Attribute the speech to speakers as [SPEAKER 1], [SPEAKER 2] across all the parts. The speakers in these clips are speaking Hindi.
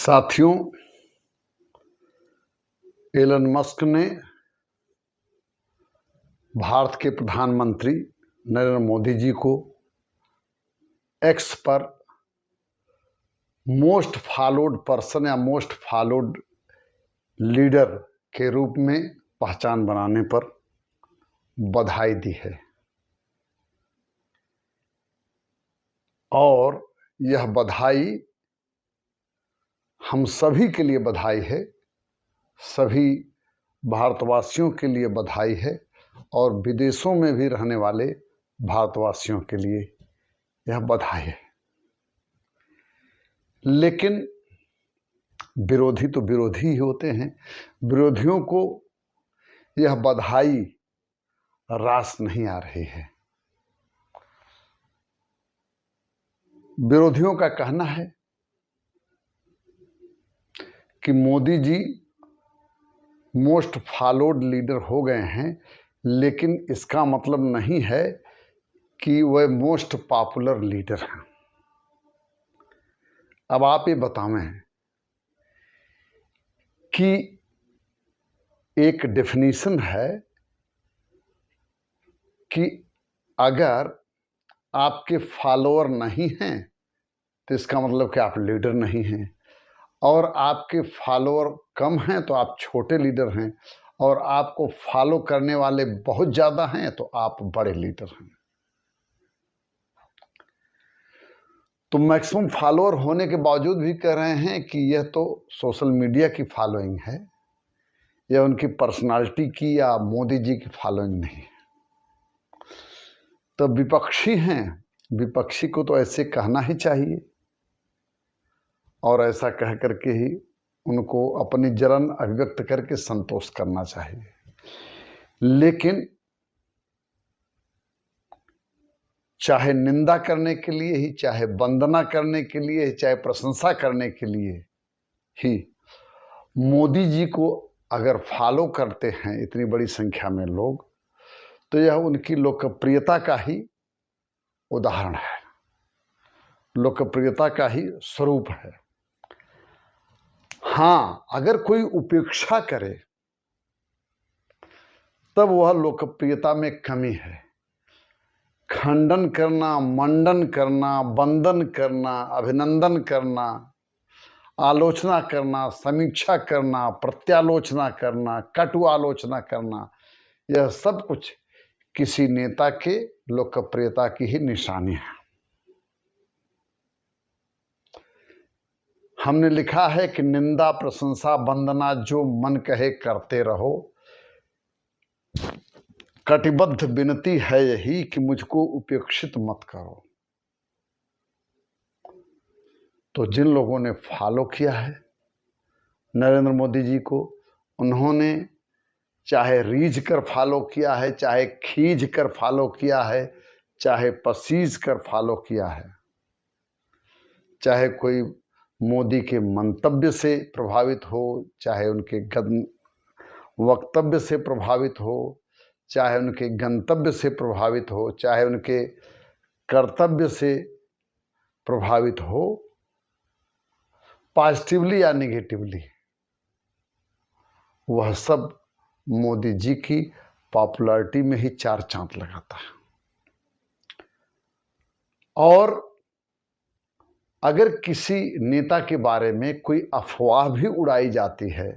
[SPEAKER 1] साथियों, एलन मस्क ने भारत के प्रधानमंत्री नरेंद्र मोदी जी को एक्स पर मोस्ट फॉलोड पर्सन या मोस्ट फॉलोड लीडर के रूप में पहचान बनाने पर बधाई दी है। और यह बधाई हम सभी के लिए बधाई है, सभी भारतवासियों के लिए बधाई है और विदेशों में भी रहने वाले भारतवासियों के लिए यह बधाई है। लेकिन विरोधी तो विरोधी ही होते हैं। विरोधियों को यह बधाई रास नहीं आ रही है। विरोधियों का कहना है कि Modi ji most followed leader हो गए हैं, लेकिन इसका मतलब नहीं है कि वह मोस्ट पॉपुलर लीडर हैं। अब आप ये बतावें कि एक डेफिनेशन है कि अगर आपके फॉलोअर नहीं हैं तो इसका मतलब कि आप लीडर नहीं हैं, और आपके फॉलोअर कम हैं तो आप छोटे लीडर हैं, और आपको फॉलो करने वाले बहुत ज़्यादा हैं तो आप बड़े लीडर हैं। तो मैक्सिमम फॉलोअर होने के बावजूद भी कह रहे हैं कि यह तो सोशल मीडिया की फॉलोइंग है, यह उनकी पर्सनालिटी की या मोदी जी की फॉलोइंग नहीं है। तो विपक्षी हैं, विपक्षी को तो ऐसे कहना ही चाहिए और ऐसा कह करके ही उनको अपनी जलन अभिव्यक्त करके संतोष करना चाहिए। लेकिन चाहे निंदा करने के लिए ही, चाहे वंदना करने के लिए, चाहे प्रशंसा करने के लिए ही मोदी जी को अगर फॉलो करते हैं इतनी बड़ी संख्या में लोग, तो यह उनकी लोकप्रियता का ही उदाहरण है, लोकप्रियता का ही स्वरूप है। हाँ, अगर कोई उपेक्षा करे तब वह लोकप्रियता में कमी है। खंडन करना, मंडन करना, वंदन करना, अभिनंदन करना, आलोचना करना, समीक्षा करना, प्रत्यालोचना करना, कटु आलोचना करना, यह सब कुछ किसी नेता के लोकप्रियता की ही निशानी है। हमने लिखा है कि निंदा, प्रशंसा, वंदना जो मन कहे करते रहो, कटिबद्ध विनती है यही कि मुझको उपेक्षित मत करो। तो जिन लोगों ने फॉलो किया है नरेंद्र मोदी जी को, उन्होंने चाहे रीझ कर फॉलो किया है, चाहे खींच कर फॉलो किया है, चाहे पसीज कर फॉलो किया है, चाहे कोई मोदी के मंतव्य से प्रभावित हो, चाहे उनके वक्तव्य से प्रभावित हो, चाहे उनके गंतव्य से प्रभावित हो, चाहे उनके कर्तव्य से प्रभावित हो, पॉजिटिवली या नेगेटिवली, वह सब मोदी जी की पॉपुलैरिटी में ही चार चांद लगाता है। और अगर किसी नेता के बारे में कोई अफवाह भी उड़ाई जाती है,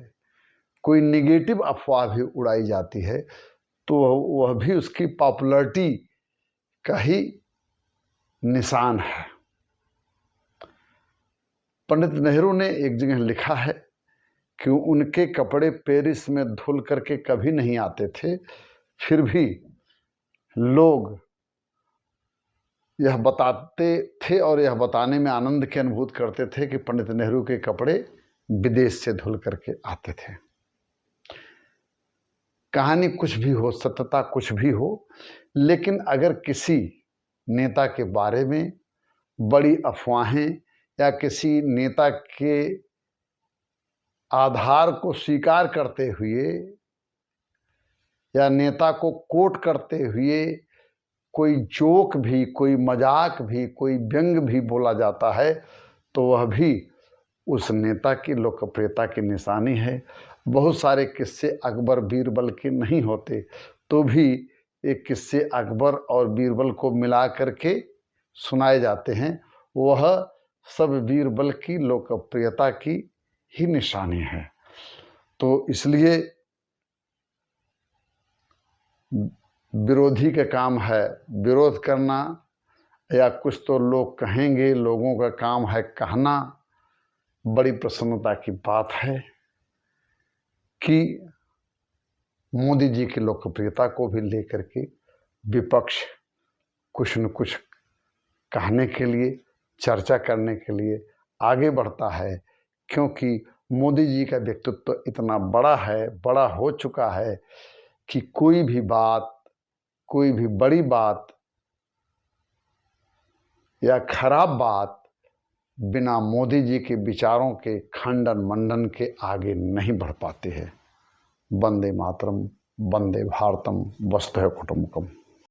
[SPEAKER 1] कोई नेगेटिव अफवाह भी उड़ाई जाती है, तो वह भी उसकी पॉपुलैरिटी का ही निशान है। पंडित नेहरू ने एक जगह लिखा है कि उनके कपड़े पेरिस में धुल करके कभी नहीं आते थे, फिर भी लोग यह बताते थे और यह बताने में आनंद की अनुभूति करते थे कि पंडित नेहरू के कपड़े विदेश से धुल करके आते थे। कहानी कुछ भी हो, सत्यता कुछ भी हो, लेकिन अगर किसी नेता के बारे में बड़ी अफवाहें या किसी नेता के आधार को स्वीकार करते हुए या नेता को कोट करते हुए कोई जोक भी, कोई मजाक भी, कोई व्यंग भी बोला जाता है, तो वह भी उस नेता की लोकप्रियता की निशानी है। बहुत सारे किस्से अकबर बीरबल के नहीं होते तो भी एक किस्से अकबर और बीरबल को मिला करके सुनाए जाते हैं, वह सब बीरबल की लोकप्रियता की ही निशानी है। तो इसलिए विरोधी का काम है विरोध करना, या कुछ तो लोग कहेंगे, लोगों का काम है कहना। बड़ी प्रसन्नता की बात है कि मोदी जी की लोकप्रियता को भी लेकर के विपक्ष कुछ न कुछ कहने के लिए, चर्चा करने के लिए आगे बढ़ता है, क्योंकि मोदी जी का व्यक्तित्व इतना बड़ा है, बड़ा हो चुका है कि कोई भी बात, कोई भी बड़ी बात या खराब बात बिना मोदी जी के विचारों के खंडन मंडन के आगे नहीं बढ़ पाते हैं। वंदे मातरम, वंदे भारतम, वसुधैव कुटुंबकम।